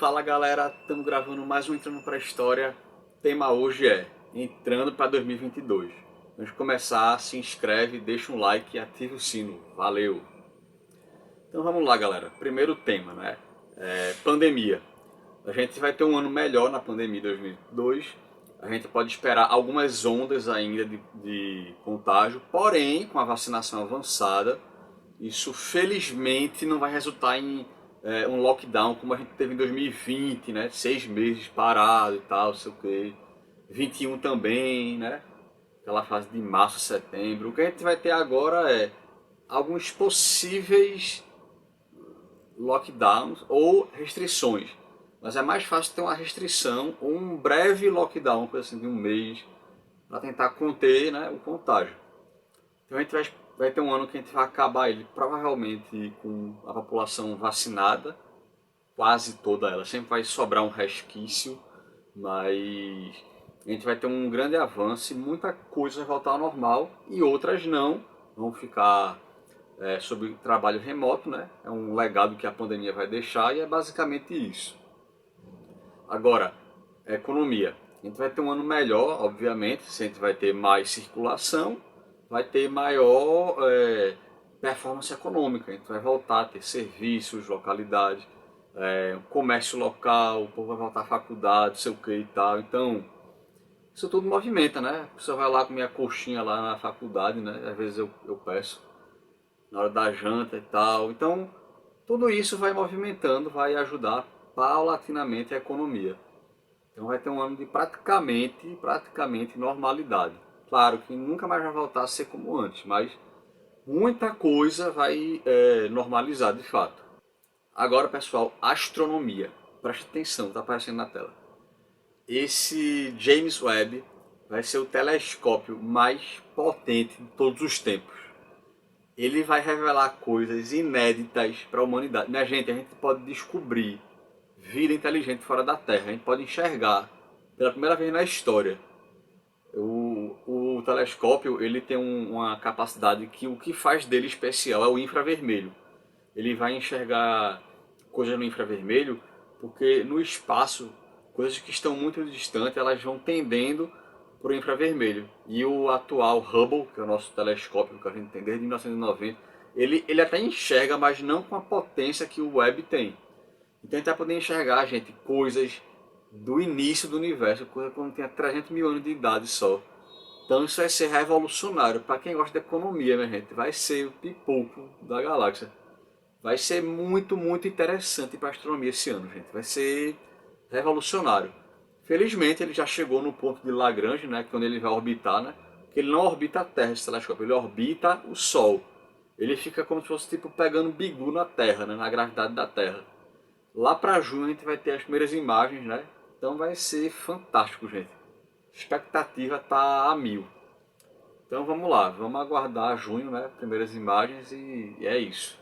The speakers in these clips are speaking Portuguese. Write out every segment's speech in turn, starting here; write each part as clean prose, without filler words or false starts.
Fala galera, estamos gravando mais um Entrando para a História. O tema hoje é Entrando para 2022. Antes de começar, se inscreve, deixa um like e ativa o sino. Valeu! Então vamos lá galera, primeiro tema, né? Pandemia. A gente vai ter um ano melhor na pandemia de 2022. A gente pode esperar algumas ondas ainda de contágio, porém, com a vacinação avançada, isso felizmente não vai resultar em um lockdown como a gente teve em 2020, né? 6 meses parado e tal, sei o que. 21 também, né? Aquela fase de março, setembro. O que a gente vai ter agora é alguns possíveis lockdowns ou restrições. Mas é mais fácil ter uma restrição ou um breve lockdown, coisa assim de um mês, para tentar conter, né, o contágio. Então a gente vai ter um ano que a gente vai acabar ele provavelmente com a população vacinada, quase toda ela. Sempre vai sobrar um resquício, mas a gente vai ter um grande avanço e muita coisa vai voltar ao normal e outras não, vão ficar sob trabalho remoto, né? É um legado que a pandemia vai deixar e é basicamente isso. Agora, economia. A gente vai ter um ano melhor, obviamente, se a gente vai ter mais circulação, vai ter maior performance econômica. A gente vai voltar a ter serviços, localidade, comércio local, o povo vai voltar à faculdade, sei o que e tal. Então, isso tudo movimenta, né? A pessoa vai lá comer a coxinha lá na faculdade, né? Às vezes eu peço, na hora da janta e tal. Então, tudo isso vai movimentando, vai ajudar paulatinamente a economia. Então vai ter um ano de praticamente normalidade. Claro que nunca mais vai voltar a ser como antes, mas muita coisa vai normalizar de fato. Agora, pessoal, astronomia. Preste atenção, está aparecendo na tela. Esse James Webb vai ser o telescópio mais potente de todos os tempos. Ele vai revelar coisas inéditas para a humanidade. Minha gente, a gente pode descobrir vida inteligente fora da Terra. A gente pode enxergar pela primeira vez na história. O telescópio ele tem uma capacidade que o que faz dele especial é o infravermelho. Ele vai enxergar coisas no infravermelho porque no espaço, coisas que estão muito distantes, elas vão tendendo para o infravermelho. E o atual Hubble, que é o nosso telescópio que a gente tem desde 1990, ele até enxerga, mas não com a potência que o Webb tem. Então a gente vai poder enxergar, gente, coisas do início do universo, coisa quando tinha 300 mil anos de idade só. Então isso vai ser revolucionário. Para quem gosta de economia, minha gente, vai ser o pipoco da galáxia. Vai ser muito interessante para a astronomia esse ano, gente. Vai ser revolucionário. Felizmente ele já chegou no ponto de Lagrange, né, que é onde ele vai orbitar, né? Que ele não orbita a Terra, esse telescópio, ele orbita o Sol. Ele fica como se fosse tipo pegando bigu na Terra, né, na gravidade da Terra. Lá para junho a gente vai ter as primeiras imagens, né? Então vai ser fantástico, gente. A expectativa tá a mil. Então vamos lá, vamos aguardar junho, né? Primeiras imagens e é isso.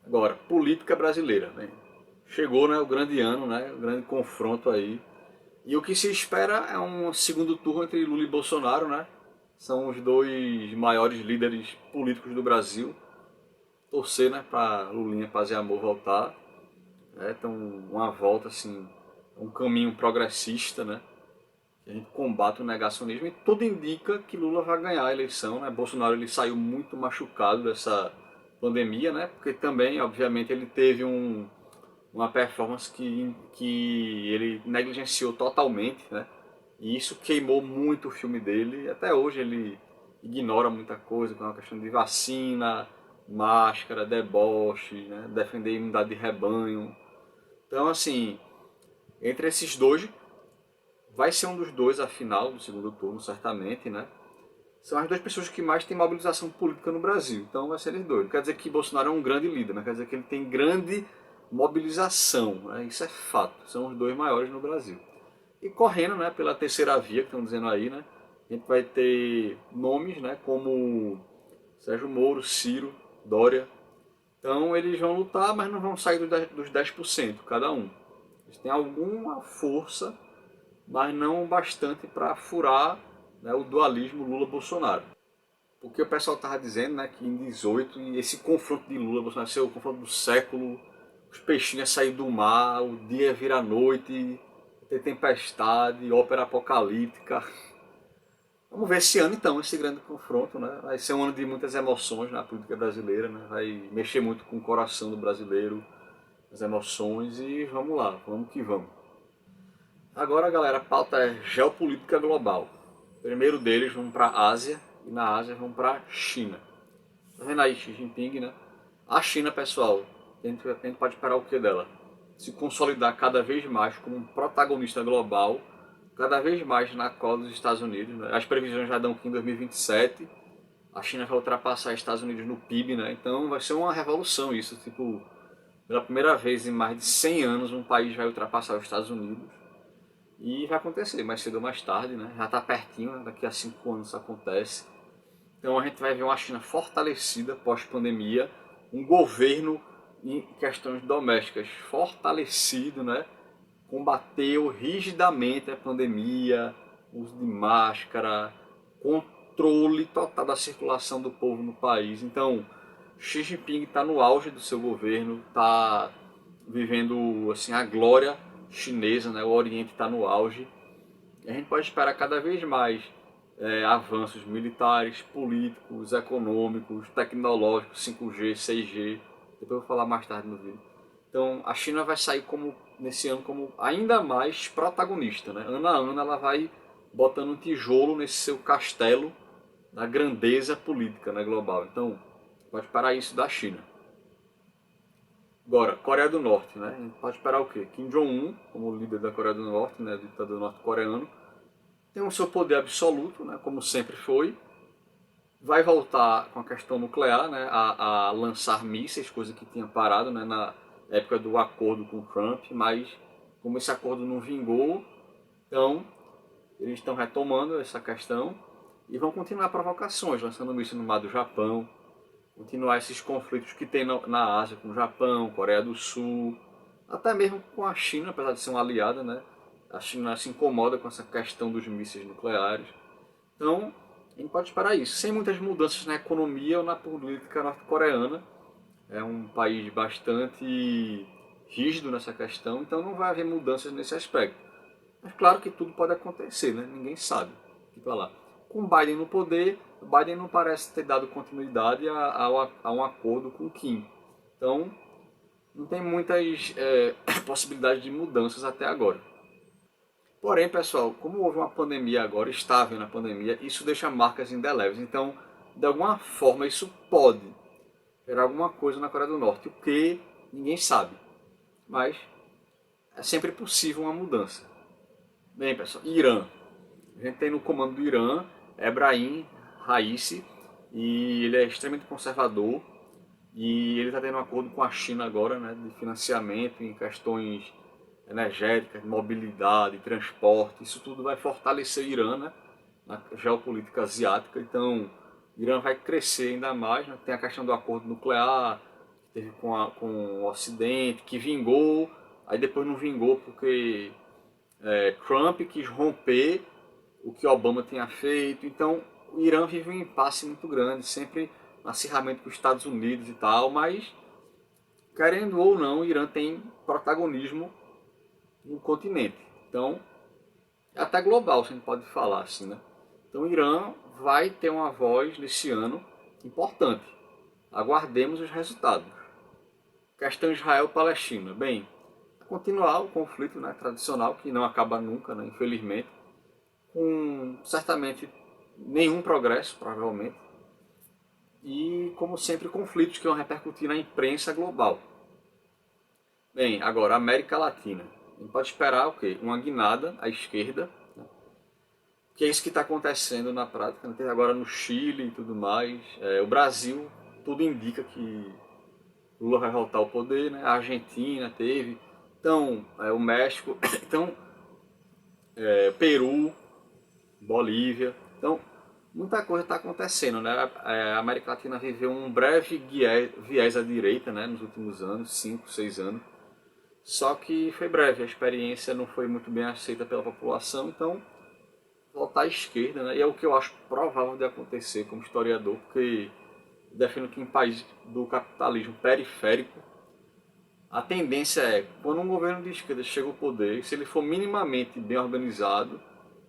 Agora, política brasileira, né? Chegou, né, o grande ano, né? O grande confronto aí. E o que se espera é um segundo turno entre Lula e Bolsonaro, né? São os dois maiores líderes políticos do Brasil. Torcer, né, para Lulinha Paz e Amor voltar. Então uma volta assim, um caminho progressista, né? A gente combate o negacionismo e tudo indica que Lula vai ganhar a eleição, né? Bolsonaro ele saiu muito machucado dessa pandemia, né? Porque também, obviamente, ele teve uma performance que ele negligenciou totalmente, né? E isso queimou muito o filme dele. Até hoje ele ignora muita coisa, com a questão de vacina, máscara, deboche, né? Defender a imunidade de rebanho. Então, assim, entre esses dois, vai ser um dos dois a final do segundo turno, certamente, né? São as duas pessoas que mais têm mobilização política no Brasil. Então vai ser eles dois. Não quer dizer que Bolsonaro é um grande líder, mas quer dizer que ele tem grande mobilização. Né? Isso é fato. São os dois maiores no Brasil. E correndo, né, pela terceira via, que estão dizendo aí, né? A gente vai ter nomes, né, como Sérgio Moro, Ciro, Dória. Então eles vão lutar, mas não vão sair dos 10% cada um. Eles têm alguma força, mas não bastante para furar, né, o dualismo Lula-Bolsonaro. Porque o pessoal estava dizendo, né, que em 18 esse confronto de Lula-Bolsonaro vai ser o confronto do século, os peixinhos saírem do mar, o dia vira noite, ter tempestade, ópera apocalíptica. Vamos ver esse ano então, esse grande confronto, né? Vai ser um ano de muitas emoções na política brasileira, né? Vai mexer muito com o coração do brasileiro, as emoções e vamos lá, vamos que vamos. Agora, galera, a pauta é geopolítica global. Primeiro deles vamos para a Ásia e na Ásia vamos para a China. Tá vendo aí Xi Jinping, né? A China, pessoal, a gente pode esperar o que dela? Se consolidar cada vez mais como um protagonista global, cada vez mais na cola dos Estados Unidos. Né? As previsões já dão que em 2027 a China vai ultrapassar os Estados Unidos no PIB, né? Então vai ser uma revolução isso, tipo, pela primeira vez em mais de 100 anos um país vai ultrapassar os Estados Unidos. E vai acontecer mais cedo ou mais tarde, né? Já está pertinho, né? Daqui a 5 anos isso acontece. Então a gente vai ver uma China fortalecida pós-pandemia, um governo em questões domésticas fortalecido, né? Combateu rigidamente a pandemia, uso de máscara, controle total da circulação do povo no país. Então, Xi Jinping está no auge do seu governo, está vivendo assim a glória chinesa, né? O Oriente está no auge. A gente pode esperar cada vez mais avanços militares, políticos, econômicos, tecnológicos, 5G, 6G. Depois eu vou falar mais tarde no vídeo. Então a China vai sair nesse ano como ainda mais protagonista. Né? Ano a ano ela vai botando um tijolo nesse seu castelo da grandeza política, né, global. Então pode esperar isso da China. Agora, Coreia do Norte, né? A gente pode esperar o quê? Kim Jong-un, como líder da Coreia do Norte, né, ditador norte-coreano, tem o seu poder absoluto, né, como sempre foi, vai voltar com a questão nuclear, né, a lançar mísseis, coisa que tinha parado, né, na época do acordo com Trump, mas como esse acordo não vingou, então eles estão retomando essa questão e vão continuar provocações, lançando mísseis no mar do Japão, continuar esses conflitos que tem na Ásia com o Japão, Coreia do Sul, até mesmo com a China, apesar de ser uma aliada, né? A China se incomoda com essa questão dos mísseis nucleares. Então, a gente pode esperar isso, sem muitas mudanças na economia ou na política norte-coreana. É um país bastante rígido nessa questão, então não vai haver mudanças nesse aspecto. Mas claro que tudo pode acontecer, né? Ninguém sabe. Tipo lá. Com Biden no poder, Biden não parece ter dado continuidade a um acordo com Kim. Então, não tem muitas possibilidades de mudanças até agora. Porém, pessoal, como houve uma pandemia agora, está havendo a pandemia, isso deixa marcas indeléveis. Então, de alguma forma, isso pode gerar alguma coisa na Coreia do Norte, o que ninguém sabe. Mas é sempre possível uma mudança. Bem, pessoal, Irã. A gente tem no comando do Irã Ebrahim Raisi, e ele é extremamente conservador, e ele está tendo um acordo com a China agora, né, de financiamento em questões energéticas, mobilidade, transporte. Isso tudo vai fortalecer o Irã, né, na geopolítica asiática. Então, o Irã vai crescer ainda mais. Né? Tem a questão do acordo nuclear, que teve com o Ocidente, que vingou, aí depois não vingou porque Trump quis romper o que Obama tinha feito. Então, o Irã vive um impasse muito grande, sempre um acirramento com os Estados Unidos e tal, mas, querendo ou não, o Irã tem protagonismo no continente. Então, é até global, se a gente pode falar assim, né? Então, o Irã vai ter uma voz nesse ano importante. Aguardemos os resultados. Questão Israel-Palestina. Bem, continuar o conflito, né, tradicional, que não acaba nunca, né, infelizmente, com certamente nenhum progresso, provavelmente, e, como sempre, conflitos que vão repercutir na imprensa global. Bem, agora, América Latina. A gente pode esperar o quê? Uma guinada à esquerda, né? Que é isso que está acontecendo na prática, né? Tem agora no Chile e tudo mais. O Brasil, tudo indica que Lula vai voltar ao poder, né? A Argentina teve, então, o México, então, Peru, Bolívia. Então, muita coisa está acontecendo, né? A América Latina viveu um breve viés à direita, né, nos últimos anos, 5, 6 anos. Só que foi breve, a experiência não foi muito bem aceita pela população, então voltar à esquerda, né? E é o que eu acho provável de acontecer como historiador, porque defendo que em países do capitalismo periférico, A tendência é, quando um governo de esquerda chega ao poder, se ele for minimamente bem organizado,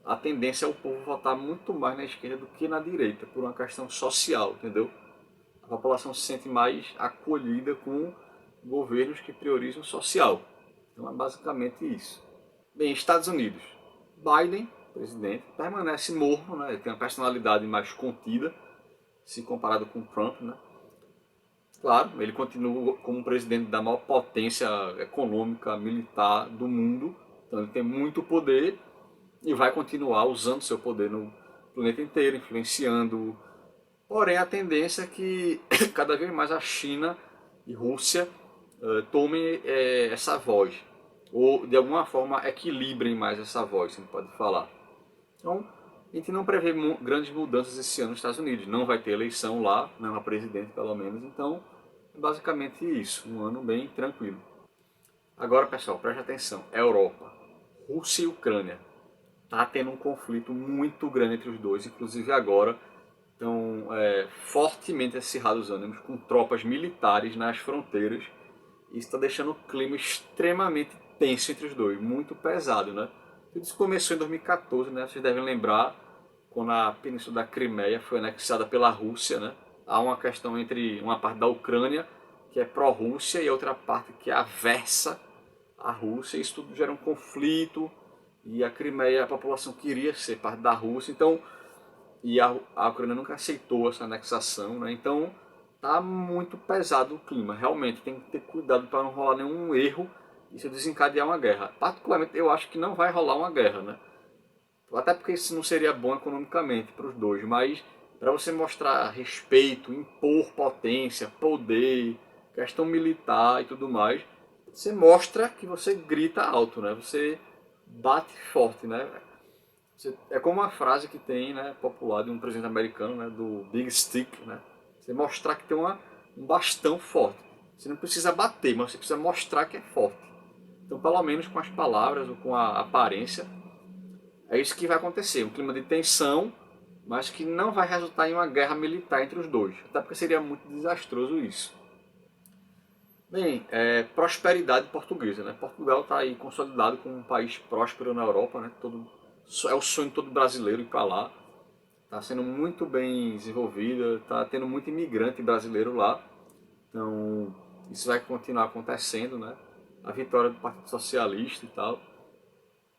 a tendência é o povo votar muito mais na esquerda do que na direita, por uma questão social, entendeu? A população se sente mais acolhida com governos que priorizam o social. Então é basicamente isso. Bem, Estados Unidos. Biden, presidente, permanece morno, né? Ele tem uma personalidade mais contida, se comparado com Trump, né? Claro, ele continua como presidente da maior potência econômica, militar do mundo. Então ele tem muito poder e vai continuar usando seu poder no planeta inteiro, influenciando. Porém, a tendência é que cada vez mais a China e Rússia tomem essa voz, ou de alguma forma equilibrem mais essa voz, se a gente pode falar. Então, a gente não prevê grandes mudanças esse ano nos Estados Unidos. Não vai ter eleição lá, não é presidente pelo menos, então é basicamente isso, um ano bem tranquilo. Agora, pessoal, preste atenção, Europa, Rússia e Ucrânia. Está tendo um conflito muito grande entre os dois, inclusive agora estão fortemente acirrados os ânimos com tropas militares nas fronteiras. Isso está deixando o clima extremamente tenso entre os dois, muito pesado, né? Tudo isso começou em 2014, né? Vocês devem lembrar quando a Península da Crimeia foi anexada pela Rússia, né? Há uma questão entre uma parte da Ucrânia que é pró-Rússia e outra parte que é aversa à Rússia. Isso tudo gera um conflito e a Crimeia, a população queria ser parte da Rússia, então e a Ucrânia nunca aceitou essa anexação, né? Então tá muito pesado o clima. Realmente tem que ter cuidado para não rolar nenhum erro e se desencadear uma guerra. Particularmente eu acho que não vai rolar uma guerra, né? Até porque isso não seria bom economicamente para os dois, mas para você mostrar respeito, impor potência, poder, questão militar e tudo mais, você mostra que você grita alto, né? Você bate forte, né? É como uma frase que tem, né, popular de um presidente americano, né, do Big Stick, né? Você mostrar que tem um bastão forte. Você não precisa bater, mas você precisa mostrar que é forte. Então, pelo menos com as palavras ou com a aparência, é isso que vai acontecer. Um clima de tensão, mas que não vai resultar em uma guerra militar entre os dois. Até porque seria muito desastroso isso. Bem, prosperidade portuguesa, né? Portugal está aí consolidado como um país próspero na Europa, né? É o sonho de todo brasileiro ir para lá. Está sendo muito bem desenvolvida, está tendo muito imigrante brasileiro lá. Então, isso vai continuar acontecendo, né? A vitória do Partido Socialista e tal.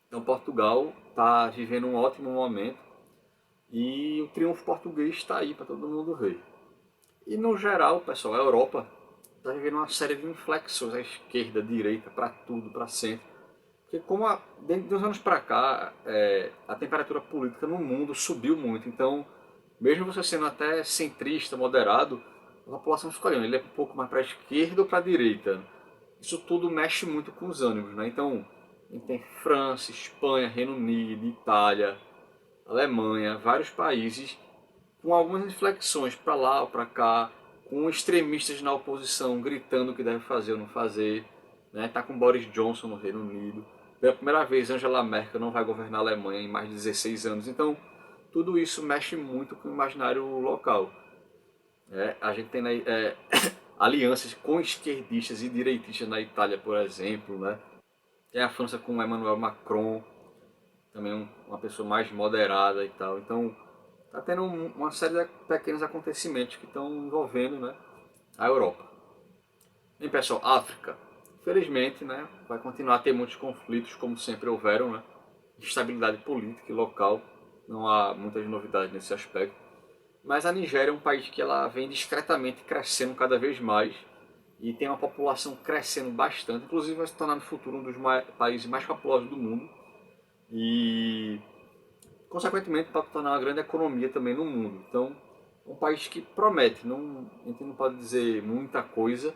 Então, Portugal está vivendo um ótimo momento e o triunfo português está aí para todo mundo ver. E no geral, pessoal, a Europa está vivendo uma série de inflexões à esquerda, à direita, para tudo, para sempre. Porque dentro dos anos para cá, a temperatura política no mundo subiu muito. Então, mesmo você sendo até centrista, moderado, a população fica olhando, ele é um pouco mais para a esquerda ou para a direita. Isso tudo mexe muito com os ânimos, né? Então, a gente tem França, Espanha, Reino Unido, Itália, Alemanha, vários países com algumas inflexões para lá ou para cá, com extremistas na oposição gritando o que deve fazer ou não fazer, né? Tá com Boris Johnson no Reino Unido. Pela primeira vez, Angela Merkel não vai governar a Alemanha em mais de 16 anos. Então, tudo isso mexe muito com o imaginário local. A gente tem alianças com esquerdistas e direitistas na Itália, por exemplo, né? Tem a França com Emmanuel Macron, também uma pessoa mais moderada e tal. Então, tá tendo uma série de pequenos acontecimentos que estão envolvendo, né, a Europa. Bem, pessoal, África. Infelizmente, né, vai continuar a ter muitos conflitos, como sempre houveram, né? Instabilidade política e local. Não há muitas novidades nesse aspecto. Mas a Nigéria é um país que ela vem discretamente crescendo cada vez mais e tem uma população crescendo bastante. Inclusive vai se tornar no futuro um dos países mais populosos do mundo. E consequentemente pode tornar uma grande economia também no mundo. Então, é um país que promete, a gente não pode dizer muita coisa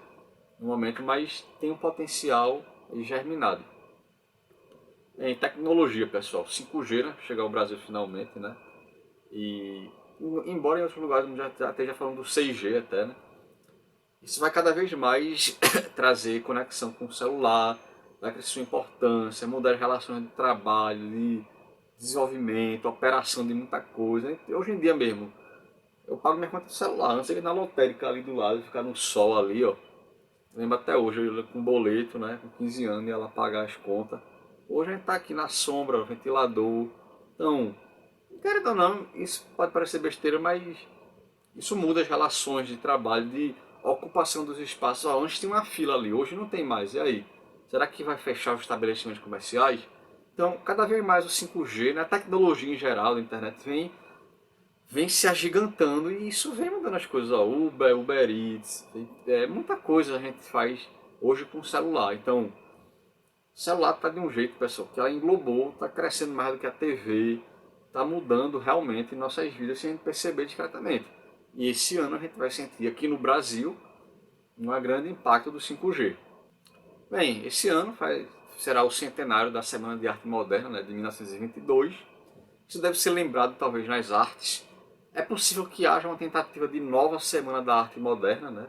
no momento, mas tem um potencial germinado. Em tecnologia, pessoal, 5G, né? Chegar ao Brasil finalmente, né? E embora em outros lugares já esteja falando do 6G até, né? Isso vai cada vez mais trazer conexão com o celular, vai crescer sua importância, mudar as relações de trabalho, de desenvolvimento, operação de muita coisa. Hoje em dia mesmo, eu pago minha conta do celular, antes de ir na lotérica ali do lado, ficar no sol ali, ó. Lembro até hoje, eu com boleto, né, com 15 anos, e ela pagar as contas. Hoje a gente tá aqui na sombra, ventilador. Então, querendo ou não, isso pode parecer besteira, mas isso muda as relações de trabalho, de ocupação dos espaços. Ah, antes tinha uma fila ali, hoje não tem mais. E aí? Será que vai fechar os estabelecimentos comerciais? Então, cada vez mais o 5G, né, a tecnologia em geral, a internet, vem se agigantando e isso vem mudando as coisas. Ó, Uber Eats, muita coisa a gente faz hoje com o celular. Então, o celular está de um jeito, pessoal, que ela englobou, está crescendo mais do que a TV, está mudando realmente nossas vidas sem a gente perceber discretamente. E esse ano a gente vai sentir aqui no Brasil um grande impacto do 5G. Bem, esse ano será o centenário da Semana de Arte Moderna, né, de 1922. Isso deve ser lembrado talvez nas artes. É possível que haja uma tentativa de nova Semana da Arte Moderna, né?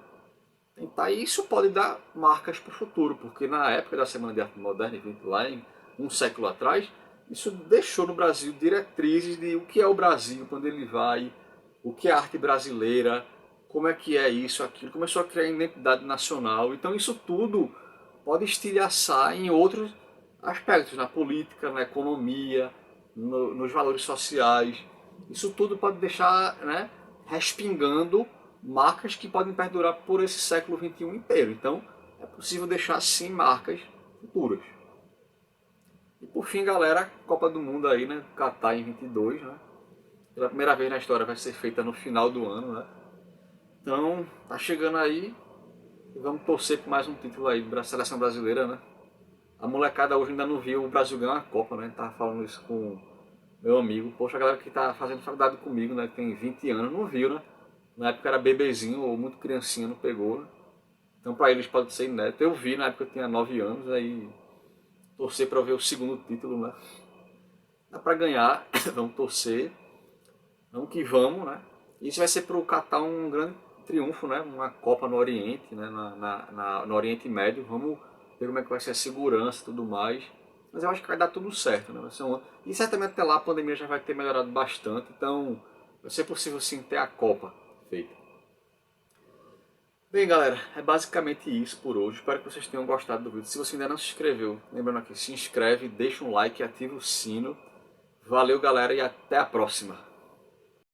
Tentar, e isso pode dar marcas para o futuro, porque na época da Semana de Arte Moderna, lá em um século atrás, isso deixou no Brasil diretrizes de o que é o Brasil, para onde ele vai, o que é a arte brasileira, como é que é isso, aquilo, começou a criar identidade nacional. Então isso tudo pode estilhaçar em outros aspectos, na política, na economia, nos valores sociais. Isso tudo pode deixar, né, respingando marcas que podem perdurar por esse século XXI inteiro. Então, é possível deixar sim marcas futuras. E por fim, galera, Copa do Mundo aí, né, Catar em 22, né? Pela primeira vez na história vai ser feita no final do ano, né? Então, tá chegando aí e vamos torcer por mais um título aí da seleção brasileira, né? A molecada hoje ainda não viu o Brasil ganhar a Copa, né? Tava falando isso com meu amigo. Poxa, a galera que tá fazendo faculdade comigo, né? Que tem 20 anos, não viu, né? Na época era bebezinho ou muito criancinha, não pegou, né? Então pra eles pode ser inédito. Eu vi, na época eu tinha 9 anos, aí torcer pra ver o segundo título, né? Dá pra ganhar, vamos torcer. Vamos que vamos, né? Isso vai ser pro Catar um grande triunfo, né? Uma Copa no Oriente, né? No Oriente Médio. Vamos ver como é que vai ser a segurança e tudo mais. Mas eu acho que vai dar tudo certo, né? Vai ser E certamente até lá a pandemia já vai ter melhorado bastante. Então vai ser possível sim ter a Copa feita. Bem, galera, é basicamente isso por hoje. Espero que vocês tenham gostado do vídeo. Se você ainda não se inscreveu, lembrando aqui, se inscreve, deixa um like e ativa o sino. Valeu, galera, e até a próxima.